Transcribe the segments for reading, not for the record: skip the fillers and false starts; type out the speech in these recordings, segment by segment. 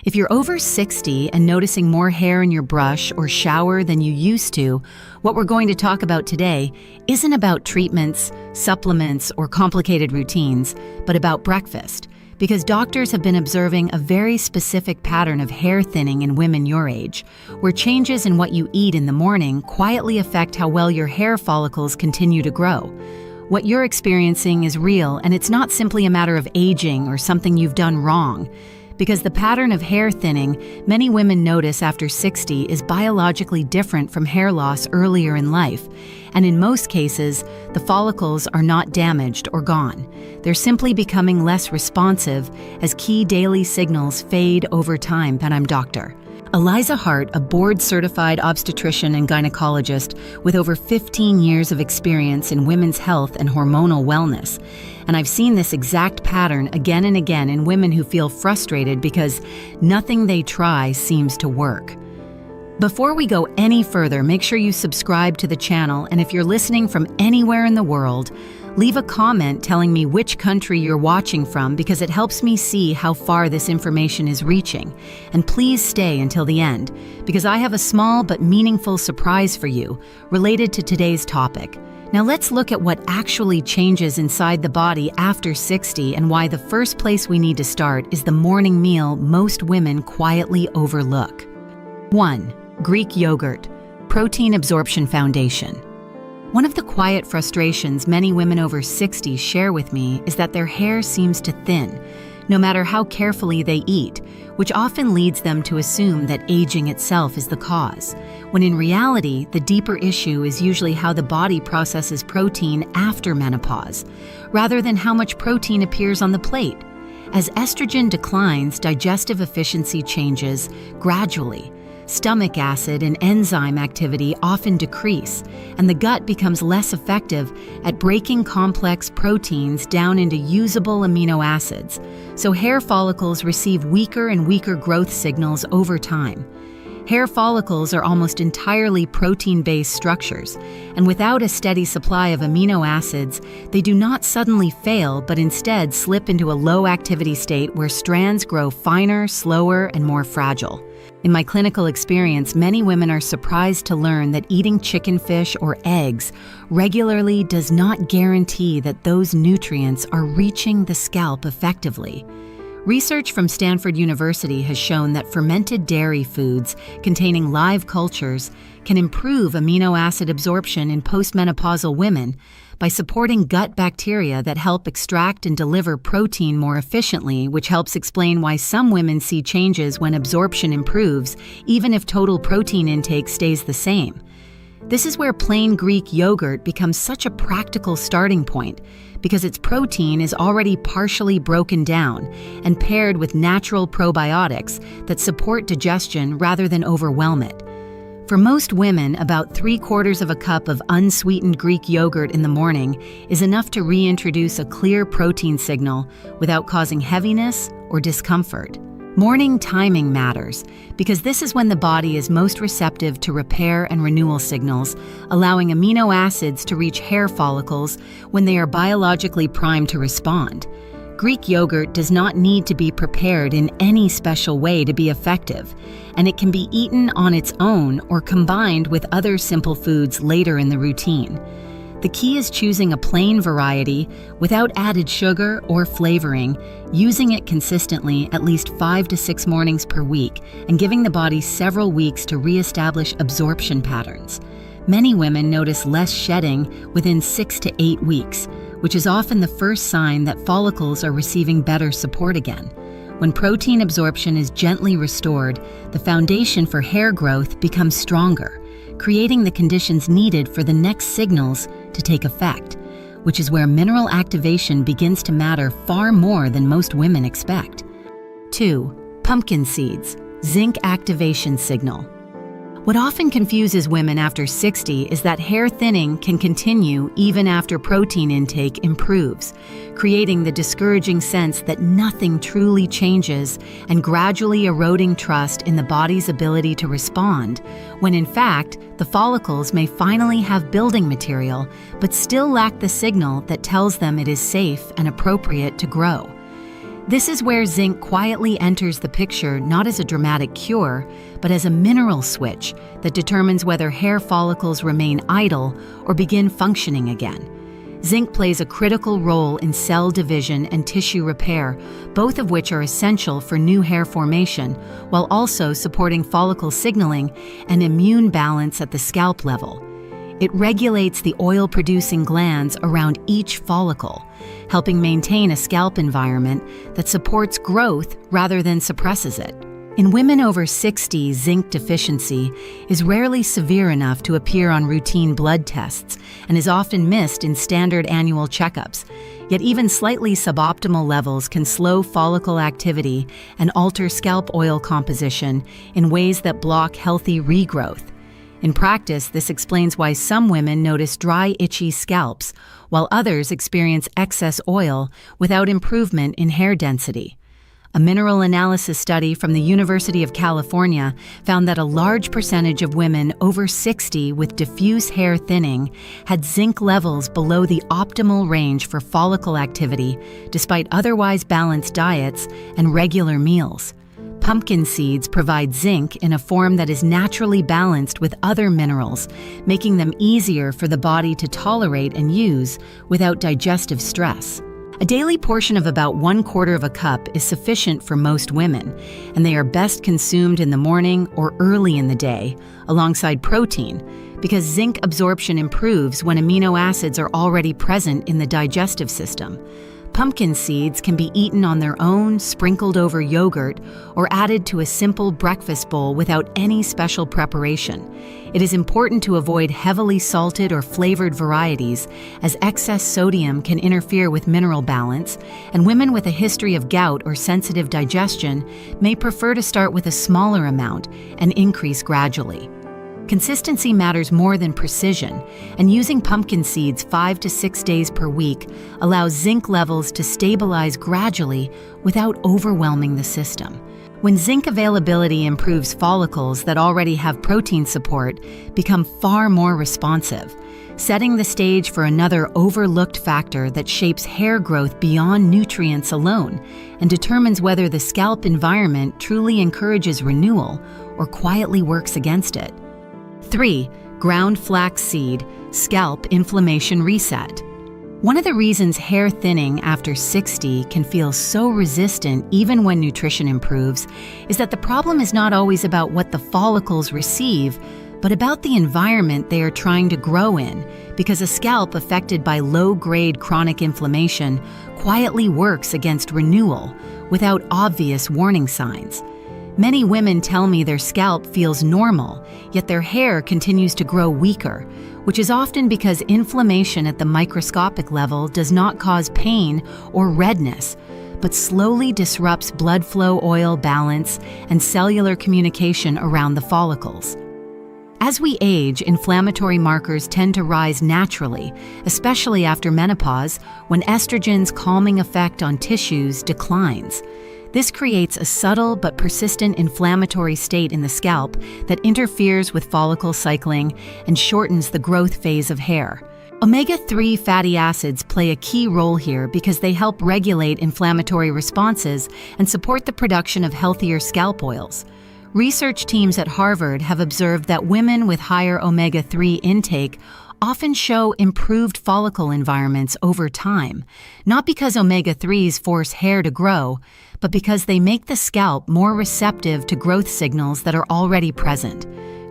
If you're over 60 and noticing more hair in your brush or shower than you used to, what we're going to talk about today isn't about treatments, supplements, or complicated routines, but about breakfast, because doctors have been observing a very specific pattern of hair thinning in women your age, where changes in what you eat in the morning quietly affect how well your hair follicles continue to grow. What you're experiencing is real, and it's not simply a matter of aging or something you've done wrong. Because the pattern of hair thinning many women notice after 60 is biologically different from hair loss earlier in life, and in most cases, the follicles are not damaged or gone. They're simply becoming less responsive as key daily signals fade over time. And I'm Dr. Eliza Hart, a board-certified obstetrician and gynecologist with over 15 years of experience in women's health and hormonal wellness. And I've seen this exact pattern again and again in women who feel frustrated because nothing they try seems to work. Before we go any further, make sure you subscribe to the channel, and if you're listening from anywhere in the world, leave a comment telling me which country you're watching from, because it helps me see how far this information is reaching. And please stay until the end, because I have a small but meaningful surprise for you related to today's topic. Now let's look at what actually changes inside the body after 60 and why the first place we need to start is the morning meal most women quietly overlook. 1. Greek yogurt, protein absorption foundation. One of the quiet frustrations many women over 60 share with me is that their hair seems to thin, no matter how carefully they eat, which often leads them to assume that aging itself is the cause, when in reality, the deeper issue is usually how the body processes protein after menopause, rather than how much protein appears on the plate. As estrogen declines, digestive efficiency changes gradually. Stomach acid and enzyme activity often decrease, and the gut becomes less effective at breaking complex proteins down into usable amino acids, so hair follicles receive weaker and weaker growth signals over time. Hair follicles are almost entirely protein-based structures, and without a steady supply of amino acids, they do not suddenly fail but instead slip into a low-activity state where strands grow finer, slower, and more fragile. In my clinical experience, many women are surprised to learn that eating chicken, fish, or eggs regularly does not guarantee that those nutrients are reaching the scalp effectively. Research from Stanford University has shown that fermented dairy foods containing live cultures can improve amino acid absorption in postmenopausal women by supporting gut bacteria that help extract and deliver protein more efficiently, which helps explain why some women see changes when absorption improves, even if total protein intake stays the same. This is where plain Greek yogurt becomes such a practical starting point, because its protein is already partially broken down and paired with natural probiotics that support digestion rather than overwhelm it. For most women, about 3/4 of a cup of unsweetened Greek yogurt in the morning is enough to reintroduce a clear protein signal without causing heaviness or discomfort. Morning timing matters, because this is when the body is most receptive to repair and renewal signals, allowing amino acids to reach hair follicles when they are biologically primed to respond. Greek yogurt does not need to be prepared in any special way to be effective, and it can be eaten on its own or combined with other simple foods later in the routine. The key is choosing a plain variety without added sugar or flavoring, using it consistently at least 5 to 6 mornings per week, and giving the body several weeks to reestablish absorption patterns. Many women notice less shedding within 6 to 8 weeks, which is often the first sign that follicles are receiving better support again. When protein absorption is gently restored, the foundation for hair growth becomes stronger, creating the conditions needed for the next signals to take effect, which is where mineral activation begins to matter far more than most women expect. 2. Pumpkin seeds, zinc activation signal. What often confuses women after 60 is that hair thinning can continue even after protein intake improves, creating the discouraging sense that nothing truly changes and gradually eroding trust in the body's ability to respond, when in fact, the follicles may finally have building material, but still lack the signal that tells them it is safe and appropriate to grow. This is where zinc quietly enters the picture not as a dramatic cure, but as a mineral switch that determines whether hair follicles remain idle or begin functioning again. Zinc plays a critical role in cell division and tissue repair, both of which are essential for new hair formation, while also supporting follicle signaling and immune balance at the scalp level. It regulates the oil-producing glands around each follicle, helping maintain a scalp environment that supports growth rather than suppresses it. In women over 60, zinc deficiency is rarely severe enough to appear on routine blood tests and is often missed in standard annual checkups. Yet even slightly suboptimal levels can slow follicle activity and alter scalp oil composition in ways that block healthy regrowth. In practice, this explains why some women notice dry, itchy scalps, while others experience excess oil without improvement in hair density. A mineral analysis study from the University of California found that a large percentage of women over 60 with diffuse hair thinning had zinc levels below the optimal range for follicle activity, despite otherwise balanced diets and regular meals. Pumpkin seeds provide zinc in a form that is naturally balanced with other minerals, making them easier for the body to tolerate and use without digestive stress. A daily portion of about 1/4 of a cup is sufficient for most women, and they are best consumed in the morning or early in the day, alongside protein, because zinc absorption improves when amino acids are already present in the digestive system. Pumpkin seeds can be eaten on their own, sprinkled over yogurt, or added to a simple breakfast bowl without any special preparation. It is important to avoid heavily salted or flavored varieties, as excess sodium can interfere with mineral balance, and women with a history of gout or sensitive digestion may prefer to start with a smaller amount and increase gradually. Consistency matters more than precision, and using pumpkin seeds 5 to 6 days per week allows zinc levels to stabilize gradually without overwhelming the system. When zinc availability improves, follicles that already have protein support become far more responsive, setting the stage for another overlooked factor that shapes hair growth beyond nutrients alone and determines whether the scalp environment truly encourages renewal or quietly works against it. 3. Ground flax seed, scalp inflammation reset. One of the reasons hair thinning after 60 can feel so resistant even when nutrition improves is that the problem is not always about what the follicles receive, but about the environment they are trying to grow in, because a scalp affected by low-grade chronic inflammation quietly works against renewal without obvious warning signs. Many women tell me their scalp feels normal, yet their hair continues to grow weaker, which is often because inflammation at the microscopic level does not cause pain or redness, but slowly disrupts blood flow, oil balance, and cellular communication around the follicles. As we age, inflammatory markers tend to rise naturally, especially after menopause, when estrogen's calming effect on tissues declines. This creates a subtle but persistent inflammatory state in the scalp that interferes with follicle cycling and shortens the growth phase of hair. Omega-3 fatty acids play a key role here because they help regulate inflammatory responses and support the production of healthier scalp oils. Research teams at Harvard have observed that women with higher omega-3 intake often show improved follicle environments over time, not because omega-3s force hair to grow, but because they make the scalp more receptive to growth signals that are already present.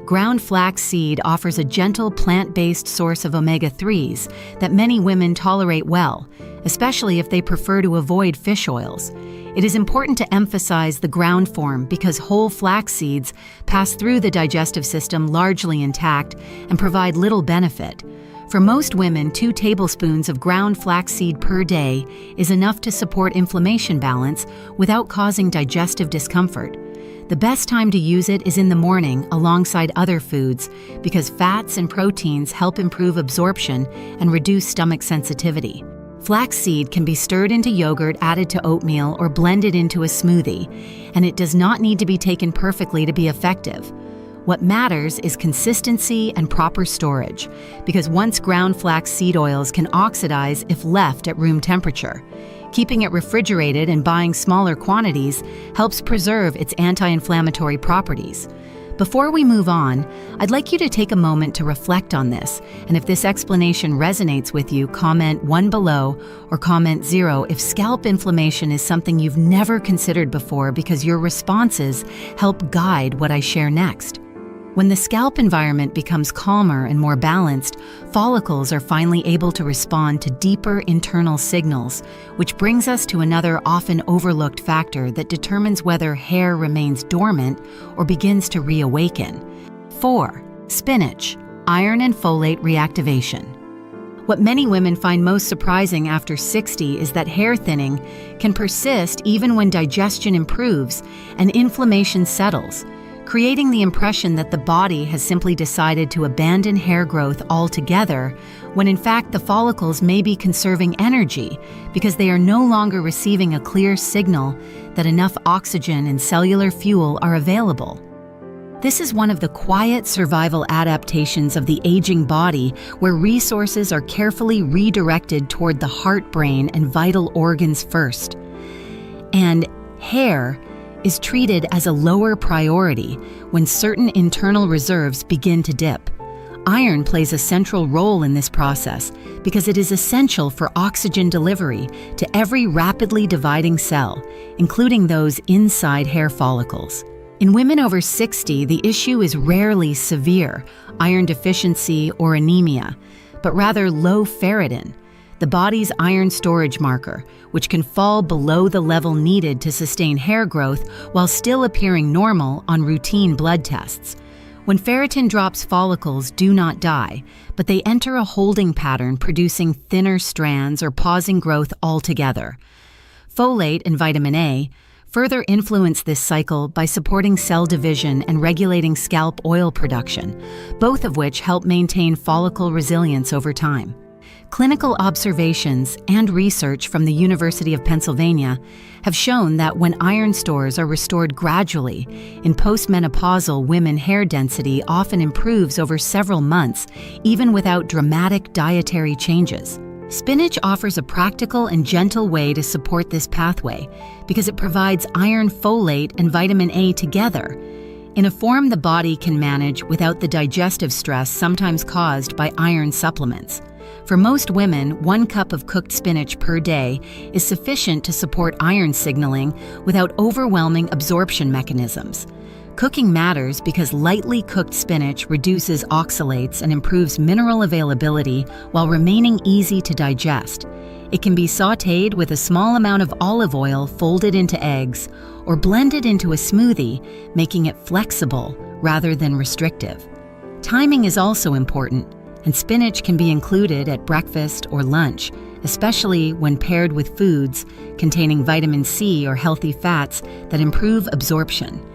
Ground flax seed offers a gentle plant-based source of omega-3s that many women tolerate well, especially if they prefer to avoid fish oils. It is important to emphasize the ground form because whole flax seeds pass through the digestive system largely intact and provide little benefit. For most women, 2 tablespoons of ground flaxseed per day is enough to support inflammation balance without causing digestive discomfort. The best time to use it is in the morning alongside other foods because fats and proteins help improve absorption and reduce stomach sensitivity. Flaxseed can be stirred into yogurt, added to oatmeal, or blended into a smoothie, and it does not need to be taken perfectly to be effective. What matters is consistency and proper storage, because once ground flax seed oils can oxidize if left at room temperature. Keeping it refrigerated and buying smaller quantities helps preserve its anti-inflammatory properties. Before we move on, I'd like you to take a moment to reflect on this, and if this explanation resonates with you, comment 1 below or comment 0 if scalp inflammation is something you've never considered before, because your responses help guide what I share next. When the scalp environment becomes calmer and more balanced, follicles are finally able to respond to deeper internal signals, which brings us to another often overlooked factor that determines whether hair remains dormant or begins to reawaken. 4. Spinach, iron and folate reactivation. What many women find most surprising after 60 is that hair thinning can persist even when digestion improves and inflammation settles, creating the impression that the body has simply decided to abandon hair growth altogether, when in fact the follicles may be conserving energy because they are no longer receiving a clear signal that enough oxygen and cellular fuel are available. This is one of the quiet survival adaptations of the aging body, where resources are carefully redirected toward the heart, brain, and vital organs first. And hair is treated as a lower priority when certain internal reserves begin to dip. Iron plays a central role in this process because it is essential for oxygen delivery to every rapidly dividing cell, including those inside hair follicles. In women over 60, the issue is rarely severe, iron deficiency or anemia, but rather low ferritin, the body's iron storage marker, which can fall below the level needed to sustain hair growth while still appearing normal on routine blood tests. When ferritin drops, follicles do not die, but they enter a holding pattern, producing thinner strands or pausing growth altogether. Folate and vitamin A further influence this cycle by supporting cell division and regulating scalp oil production, both of which help maintain follicle resilience over time. Clinical observations and research from the University of Pennsylvania have shown that when iron stores are restored gradually, in postmenopausal women, hair density often improves over several months, even without dramatic dietary changes. Spinach offers a practical and gentle way to support this pathway because it provides iron, folate, and vitamin A together, in a form the body can manage without the digestive stress sometimes caused by iron supplements. For most women, 1 cup of cooked spinach per day is sufficient to support iron signaling without overwhelming absorption mechanisms. Cooking matters because lightly cooked spinach reduces oxalates and improves mineral availability while remaining easy to digest. It can be sautéed with a small amount of olive oil folded into eggs or blended into a smoothie, making it flexible rather than restrictive. Timing is also important, and spinach can be included at breakfast or lunch, especially when paired with foods containing vitamin C or healthy fats that improve absorption.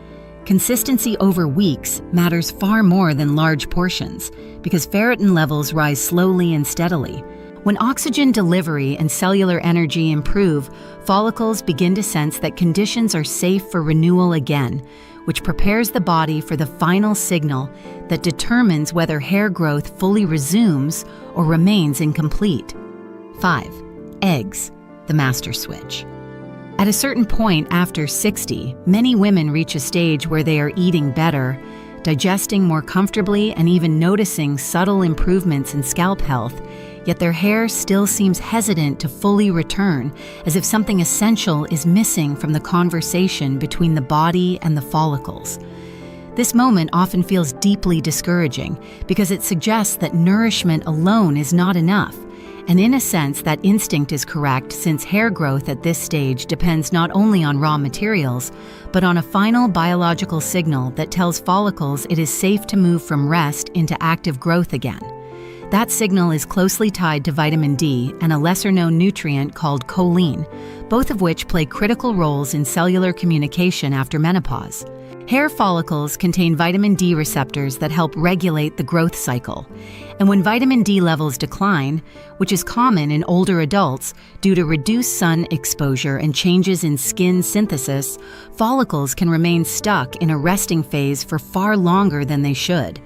Consistency over weeks matters far more than large portions because ferritin levels rise slowly and steadily. When oxygen delivery and cellular energy improve, follicles begin to sense that conditions are safe for renewal again, which prepares the body for the final signal that determines whether hair growth fully resumes or remains incomplete. 5. Eggs, the master switch. At a certain point after 60, many women reach a stage where they are eating better, digesting more comfortably, and even noticing subtle improvements in scalp health, yet their hair still seems hesitant to fully return, as if something essential is missing from the conversation between the body and the follicles. This moment often feels deeply discouraging because it suggests that nourishment alone is not enough. And in a sense, that instinct is correct, since hair growth at this stage depends not only on raw materials, but on a final biological signal that tells follicles it is safe to move from rest into active growth again. That signal is closely tied to vitamin D and a lesser-known nutrient called choline, both of which play critical roles in cellular communication after menopause. Hair follicles contain vitamin D receptors that help regulate the growth cycle. And when vitamin D levels decline, which is common in older adults due to reduced sun exposure and changes in skin synthesis, follicles can remain stuck in a resting phase for far longer than they should.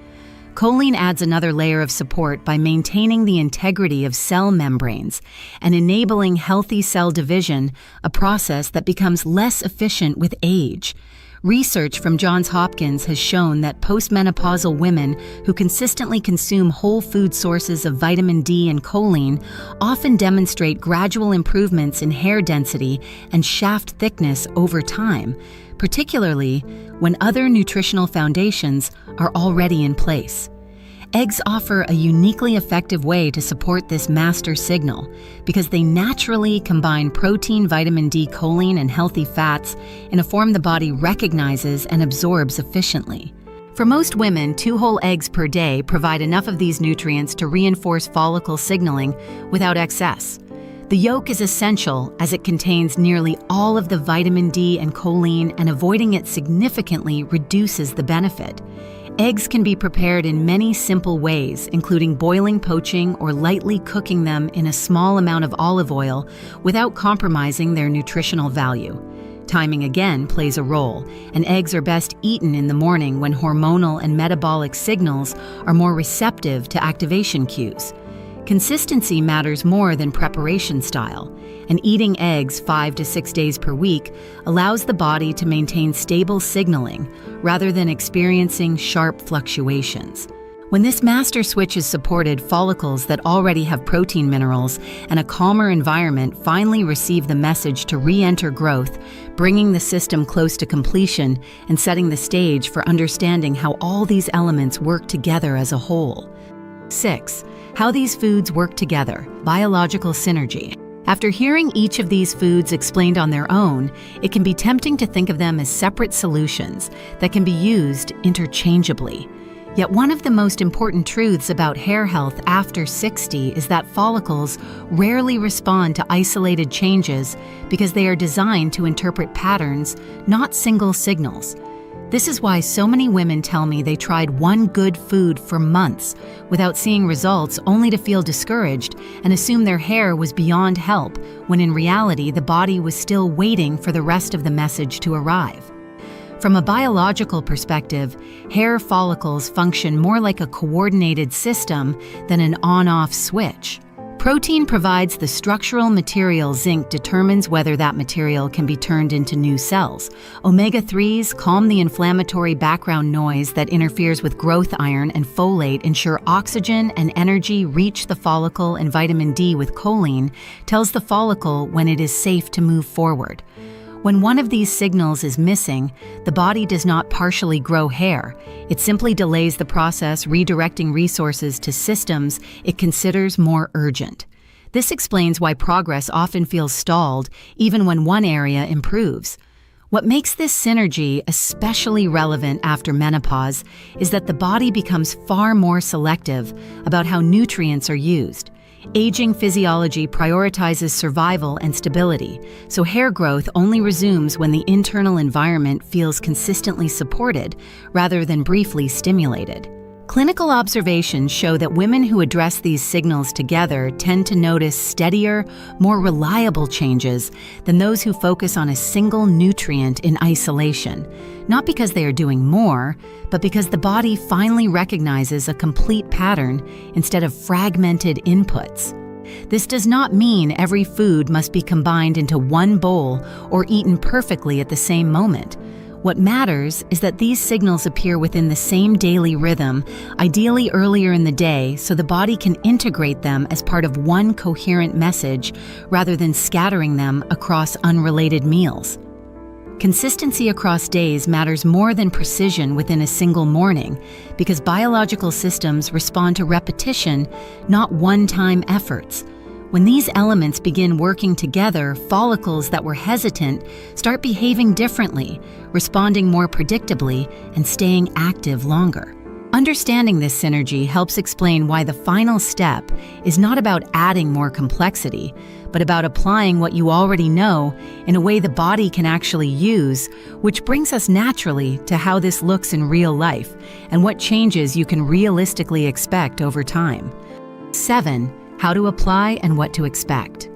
Choline adds another layer of support by maintaining the integrity of cell membranes and enabling healthy cell division, a process that becomes less efficient with age. Research from Johns Hopkins has shown that postmenopausal women who consistently consume whole food sources of vitamin D and choline often demonstrate gradual improvements in hair density and shaft thickness over time, particularly when other nutritional foundations are already in place. Eggs offer a uniquely effective way to support this master signal because they naturally combine protein, vitamin D, choline, and healthy fats in a form the body recognizes and absorbs efficiently. For most women, 2 whole eggs per day provide enough of these nutrients to reinforce follicle signaling without excess. The yolk is essential as it contains nearly all of the vitamin D and choline, and avoiding it significantly reduces the benefit. Eggs can be prepared in many simple ways, including boiling, poaching, or lightly cooking them in a small amount of olive oil without compromising their nutritional value. Timing again plays a role, and eggs are best eaten in the morning when hormonal and metabolic signals are more receptive to activation cues. Consistency matters more than preparation style, and eating eggs 5 to 6 days per week allows the body to maintain stable signaling rather than experiencing sharp fluctuations. When this master switch is supported, follicles that already have protein minerals and a calmer environment finally receive the message to re-enter growth, bringing the system close to completion and setting the stage for understanding how all these elements work together as a whole. 6. How these foods work together. Biological synergy. After hearing each of these foods explained on their own, it can be tempting to think of them as separate solutions that can be used interchangeably. Yet one of the most important truths about hair health after 60 is that follicles rarely respond to isolated changes because they are designed to interpret patterns, not single signals. This is why so many women tell me they tried one good food for months without seeing results, only to feel discouraged and assume their hair was beyond help, when in reality the body was still waiting for the rest of the message to arrive. From a biological perspective, hair follicles function more like a coordinated system than an on-off switch. Protein provides the structural material. Zinc determines whether that material can be turned into new cells. Omega-3s calm the inflammatory background noise that interferes with growth. Iron and folate ensure oxygen and energy reach the follicle, and vitamin D with choline tells the follicle when it is safe to move forward. When one of these signals is missing, the body does not partially grow hair. It simply delays the process, redirecting resources to systems it considers more urgent. This explains why progress often feels stalled, even when one area improves. What makes this synergy especially relevant after menopause is that the body becomes far more selective about how nutrients are used. Aging physiology prioritizes survival and stability, so hair growth only resumes when the internal environment feels consistently supported rather than briefly stimulated. Clinical observations show that women who address these signals together tend to notice steadier, more reliable changes than those who focus on a single nutrient in isolation, not because they are doing more, but because the body finally recognizes a complete pattern instead of fragmented inputs. This does not mean every food must be combined into one bowl or eaten perfectly at the same moment. What matters is that these signals appear within the same daily rhythm, ideally earlier in the day, so the body can integrate them as part of one coherent message rather than scattering them across unrelated meals. Consistency across days matters more than precision within a single morning, because biological systems respond to repetition, not one-time efforts. When these elements begin working together, follicles that were hesitant start behaving differently, responding more predictably, and staying active longer. Understanding this synergy helps explain why the final step is not about adding more complexity, but about applying what you already know in a way the body can actually use, which brings us naturally to how this looks in real life and what changes you can realistically expect over time. 7. How to apply and what to expect.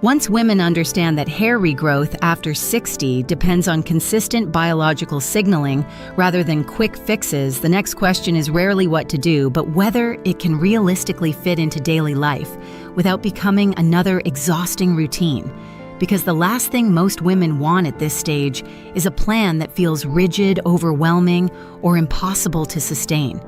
Once women understand that hair regrowth after 60 depends on consistent biological signaling rather than quick fixes, the next question is rarely what to do, but whether it can realistically fit into daily life without becoming another exhausting routine. Because the last thing most women want at this stage is a plan that feels rigid, overwhelming, or impossible to sustain.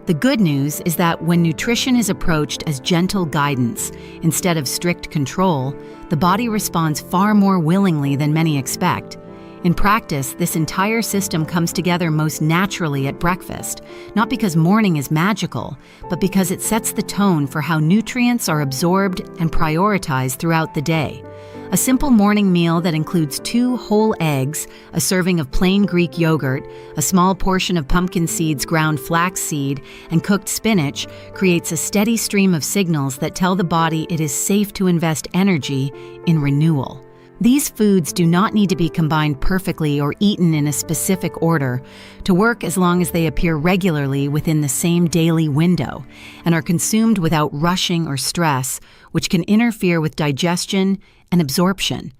The good news is that when nutrition is approached as gentle guidance instead of strict control, the body responds far more willingly than many expect. In practice, this entire system comes together most naturally at breakfast, not because morning is magical, but because it sets the tone for how nutrients are absorbed and prioritized throughout the day. A simple morning meal that includes 2 whole eggs, a serving of plain Greek yogurt, a small portion of pumpkin seeds, ground flaxseed, and cooked spinach creates a steady stream of signals that tell the body it is safe to invest energy in renewal. These foods do not need to be combined perfectly or eaten in a specific order to work as long as they appear regularly within the same daily window and are consumed without rushing or stress, which can interfere with digestion and absorption.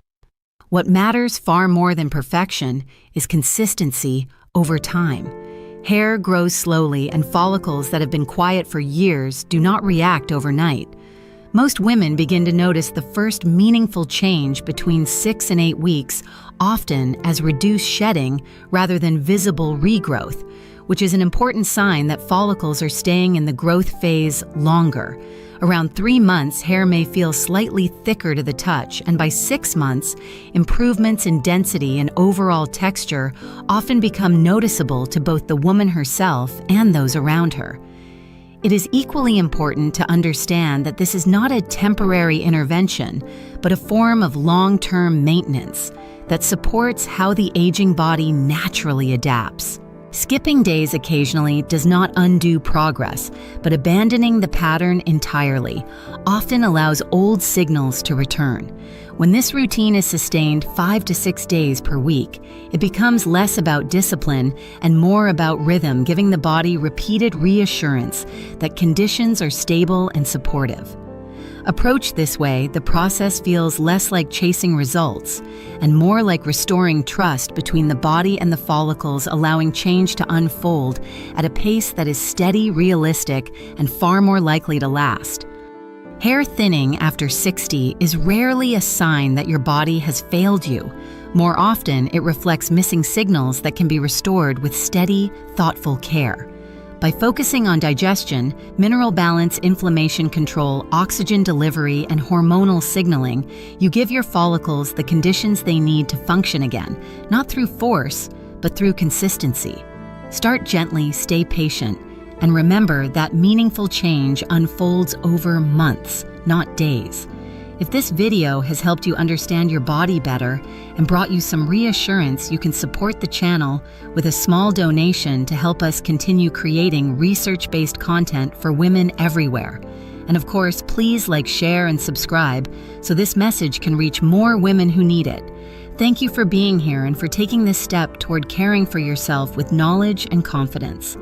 What matters far more than perfection is consistency over time. Hair grows slowly, and follicles that have been quiet for years do not react overnight. Most women begin to notice the first meaningful change between 6 and 8 weeks, often as reduced shedding rather than visible regrowth, which is an important sign that follicles are staying in the growth phase longer. Around 3 months, hair may feel slightly thicker to the touch, and by 6 months, improvements in density and overall texture often become noticeable to both the woman herself and those around her. It is equally important to understand that this is not a temporary intervention, but a form of long-term maintenance that supports how the aging body naturally adapts. Skipping days occasionally does not undo progress, but abandoning the pattern entirely often allows old signals to return. When this routine is sustained 5 to 6 days per week, it becomes less about discipline and more about rhythm, giving the body repeated reassurance that conditions are stable and supportive. Approached this way, the process feels less like chasing results and more like restoring trust between the body and the follicles, allowing change to unfold at a pace that is steady, realistic, and far more likely to last. Hair thinning after 60 is rarely a sign that your body has failed you. More often, it reflects missing signals that can be restored with steady, thoughtful care. By focusing on digestion, mineral balance, inflammation control, oxygen delivery, and hormonal signaling, you give your follicles the conditions they need to function again, not through force, but through consistency. Start gently, stay patient, and remember that meaningful change unfolds over months, not days. If this video has helped you understand your body better and brought you some reassurance, you can support the channel with a small donation to help us continue creating research-based content for women everywhere. And of course, please like, share, and subscribe so this message can reach more women who need it. Thank you for being here and for taking this step toward caring for yourself with knowledge and confidence.